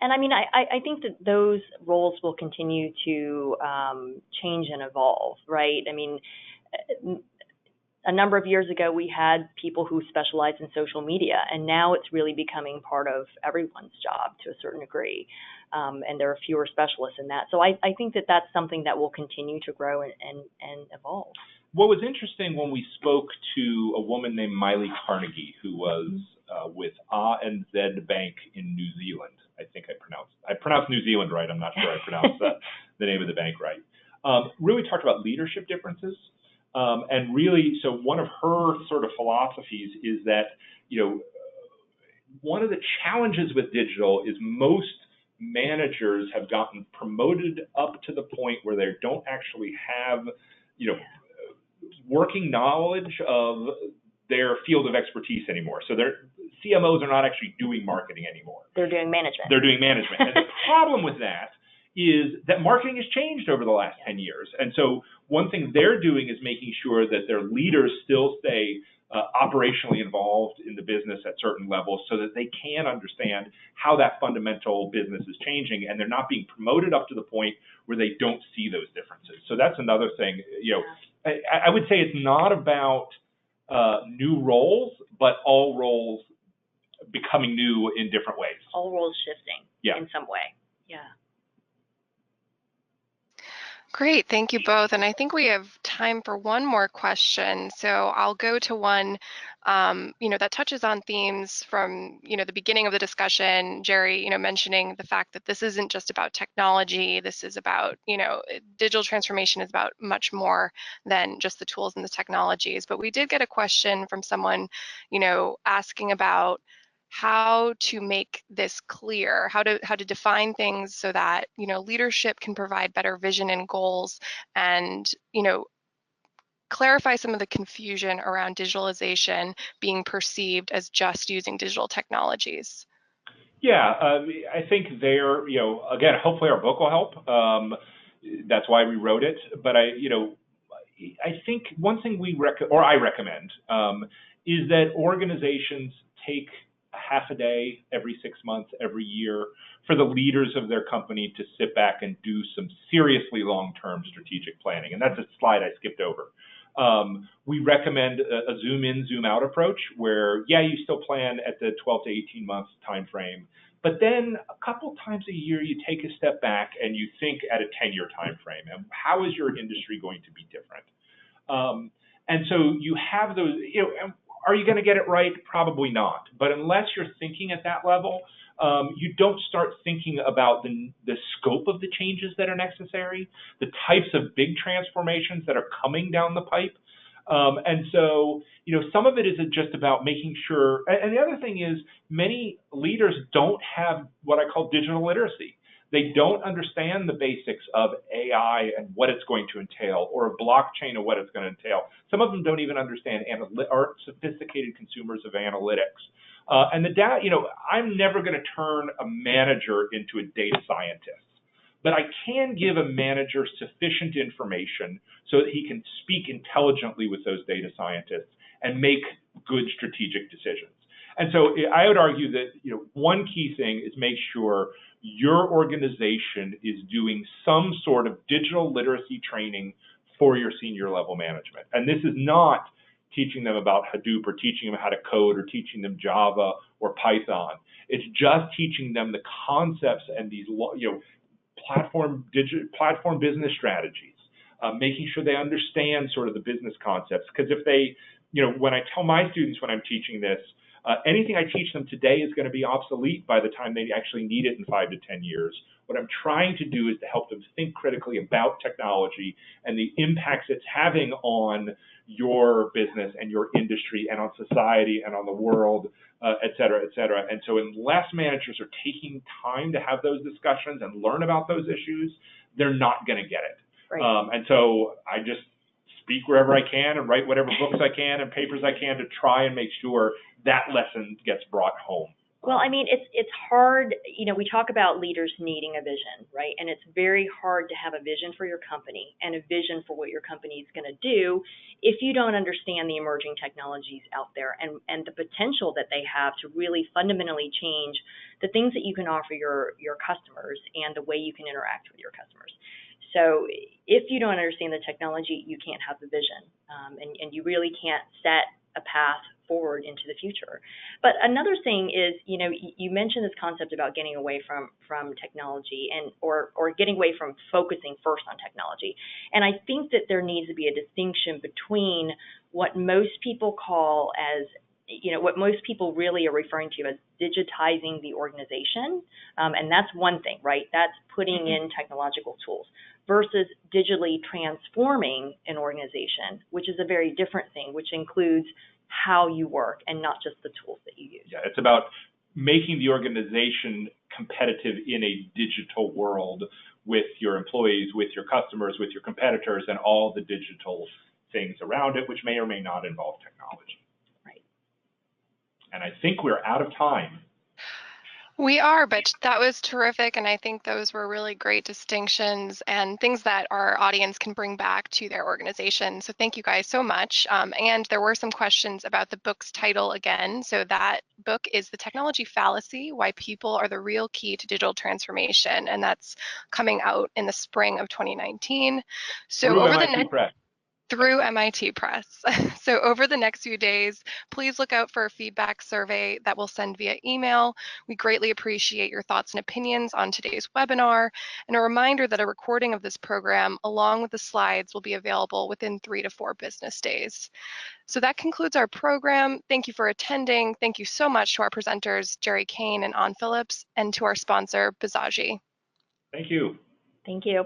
And I think that those roles will continue to change and evolve, right? A number of years ago, we had people who specialized in social media, and now it's really becoming part of everyone's job to a certain degree. And there are fewer specialists in that. So I think that that's something that will continue to grow and evolve. What was interesting when we spoke to a woman named Miley Carnegie, who was with ANZ Bank in New Zealand. I think I pronounced New Zealand right. I'm not sure I pronounced the name of the bank right. Really talked about leadership differences. And really, so one of her sort of philosophies is that, one of the challenges with digital is most managers have gotten promoted up to the point where they don't actually have, working knowledge of their field of expertise anymore. So their CMOs are not actually doing marketing anymore. They're doing management. They're doing management. And the problem with that is that marketing has changed over the last 10 years. And so one thing they're doing is making sure that their leaders still stay operationally involved in the business at certain levels so that they can understand how that fundamental business is changing, and they're not being promoted up to the point where they don't see those differences. So that's another thing. I would say it's not about new roles, but all roles becoming new in different ways. All roles shifting in some way. Yeah. Great, thank you both. And I think we have time for one more question. So I'll go to one, that touches on themes from, the beginning of the discussion. Jerry, mentioning the fact that this isn't just about technology. This is about, digital transformation is about much more than just the tools and the technologies. But we did get a question from someone, asking about how to make this clear, how to define things so that leadership can provide better vision and goals, and clarify some of the confusion around digitalization being perceived as just using digital technologies. Yeah, I think there, again, hopefully our book will help. That's why we wrote it. But I think one thing I recommend is that organizations take half a day every 6 months, every year, for the leaders of their company to sit back and do some seriously long-term strategic planning. And that's a slide I skipped over. We recommend a zoom in, zoom out approach where, you still plan at the 12 to 18 months time frame, but then a couple times a year you take a step back and you think at a 10-year time frame, and how is your industry going to be different? And so you have those, are you going to get it right? Probably not. But unless you're thinking at that level, you don't start thinking about the scope of the changes that are necessary, the types of big transformations that are coming down the pipe. And so, some of it is just about making sure. And the other thing is, many leaders don't have what I call digital literacy. They don't understand the basics of AI and what it's going to entail, or a blockchain and what it's going to entail. Some of them don't even understand aren't sophisticated consumers of analytics. And the data, I'm never going to turn a manager into a data scientist, but I can give a manager sufficient information so that he can speak intelligently with those data scientists and make good strategic decisions. And so I would argue that, one key thing is make sure your organization is doing some sort of digital literacy training for your senior level management. And this is not teaching them about Hadoop or teaching them how to code or teaching them Java or Python. It's just teaching them the concepts and these, platform business strategies, making sure they understand sort of the business concepts. Because if they, when I tell my students when I'm teaching this, anything I teach them today is going to be obsolete by the time they actually need it in 5 to 10 years. What I'm trying to do is to help them think critically about technology and the impacts it's having on your business and your industry and on society and on the world, et cetera, et cetera. And so unless managers are taking time to have those discussions and learn about those issues, they're not going to get it. Right. And so I just speak wherever I can and write whatever books I can and papers I can to try and make sure that lesson gets brought home. Well, I mean, it's hard, we talk about leaders needing a vision, right? And it's very hard to have a vision for your company and a vision for what your company is going to do if you don't understand the emerging technologies out there and the potential that they have to really fundamentally change the things that you can offer your customers and the way you can interact with your customers. So if you don't understand the technology, you can't have the vision, and you really can't set a path forward into the future. But another thing is, you mentioned this concept about getting away from technology or getting away from focusing first on technology. And I think that there needs to be a distinction between what most people call as what most people really are referring to as digitizing the organization. And that's one thing, right? That's putting in technological tools versus digitally transforming an organization, which is a very different thing, which includes how you work and not just the tools that you use. Yeah, it's about making the organization competitive in a digital world with your employees, with your customers, with your competitors, and all the digital things around it, which may or may not involve technology. Right. And I think we're out of time. We are, but that was terrific. And I think those were really great distinctions and things that our audience can bring back to their organization. So thank you guys so much. And there were some questions about the book's title again. So that book is The Technology Fallacy, Why People Are the Real Key to Digital Transformation. And that's coming out in the spring of 2019. So Through over the MIT next Press. through MIT Press. So over the next few days, please look out for a feedback survey that we'll send via email. We greatly appreciate your thoughts and opinions on today's webinar, and a reminder that a recording of this program, along with the slides, will be available within 3 to 4 business days. So that concludes our program. Thank you for attending. Thank you so much to our presenters, Jerry Kane and Phillips, and to our sponsor, Bizaji. Thank you. Thank you.